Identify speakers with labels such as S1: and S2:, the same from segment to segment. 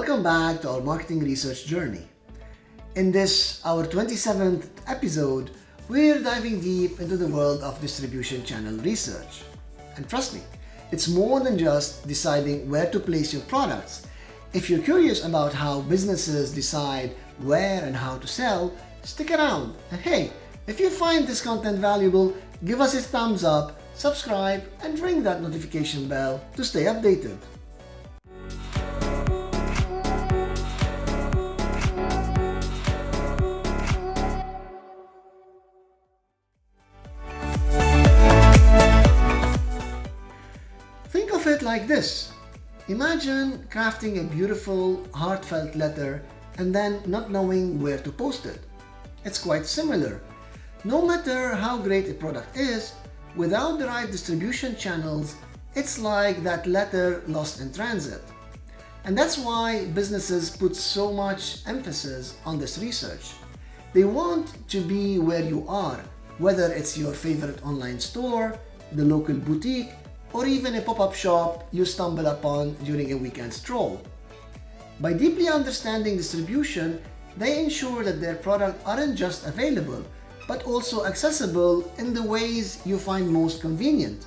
S1: Welcome back to our marketing research journey. In this, our 27th episode, we're diving deep into the world of distribution channel research. And trust me, it's more than just deciding where to place your products. If you're curious about how businesses decide where and how to sell, stick around. And hey, if you find this content valuable, give us a thumbs up, subscribe, and ring that notification bell to stay updated. Think of it like this. Imagine crafting a beautiful, heartfelt letter and then not knowing where to post it. It's quite similar. No matter how great a product is, without the right distribution channels, it's like that letter lost in transit. And that's why businesses put so much emphasis on this research. They want to be where you are, whether it's your favorite online store, the local boutique, or even a pop-up shop you stumble upon during a weekend stroll. By deeply understanding distribution, they ensure that their products aren't just available, but also accessible in the ways you find most convenient.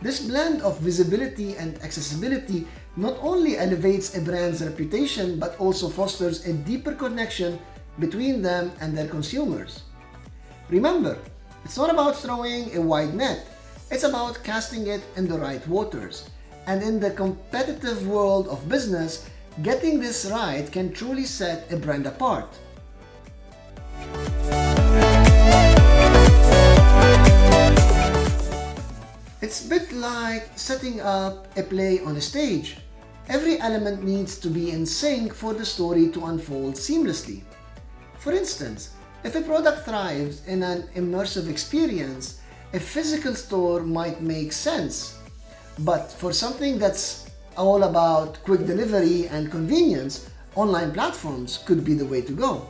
S1: This blend of visibility and accessibility not only elevates a brand's reputation, but also fosters a deeper connection between them and their consumers. Remember, it's not about throwing a wide net. It's about casting it in the right waters. And in the competitive world of business, getting this right can truly set a brand apart. It's a bit like setting up a play on a stage. Every element needs to be in sync for the story to unfold seamlessly. For instance, if a product thrives in an immersive experience, a physical store might make sense. But for something that's all about quick delivery and convenience, online platforms could be the way to go.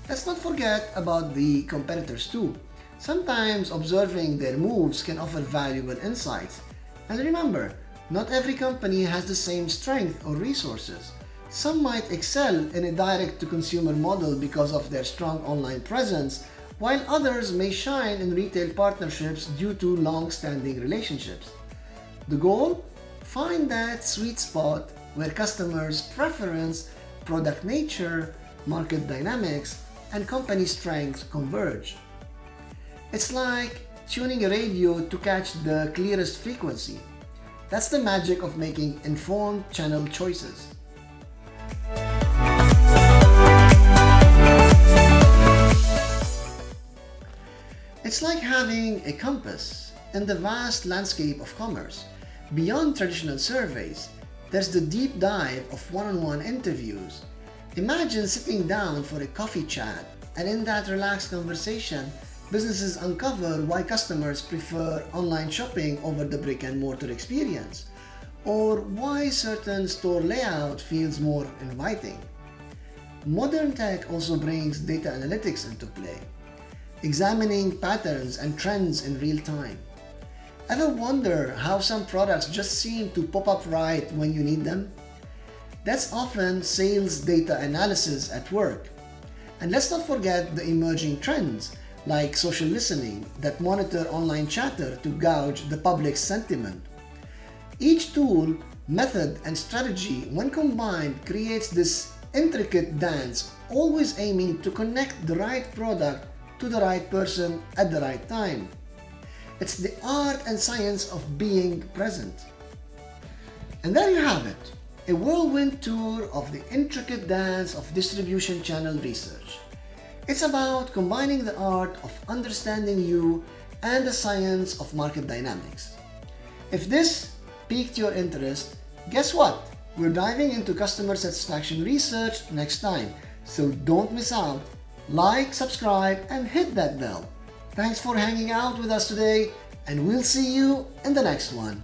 S1: Let's not forget about the competitors too. Sometimes observing their moves can offer valuable insights. And remember, not every company has the same strength or resources. Some might excel in a direct-to-consumer model because of their strong online presence, while others may shine in retail partnerships due to long-standing relationships. The goal? Find that sweet spot where customers' preference, product nature, market dynamics, and company strengths converge. It's like tuning a radio to catch the clearest frequency. That's the magic of making informed channel choices. It's like having a compass in the vast landscape of commerce. Beyond traditional surveys, there's the deep dive of one-on-one interviews. Imagine sitting down for a coffee chat, and in that relaxed conversation, businesses uncover why customers prefer online shopping over the brick-and-mortar experience, or why certain store layout feels more inviting. Modern tech also brings data analytics into play, examining patterns and trends in real time. Ever wonder how some products just seem to pop up right when you need them? That's often sales data analysis at work. And let's not forget the emerging trends like social listening that monitor online chatter to gauge the public's sentiment. Each tool, method, and strategy, when combined, creates this intricate dance, always aiming to connect the right product to the right person at the right time. It's the art and science of being present. And there you have it, a whirlwind tour of the intricate dance of distribution channel research. It's about combining the art of understanding you and the science of market dynamics. If this piqued your interest, guess what? We're diving into customer satisfaction research next time, so don't miss out. Like, subscribe, and hit that bell. Thanks for hanging out with us today, and we'll see you in the next one.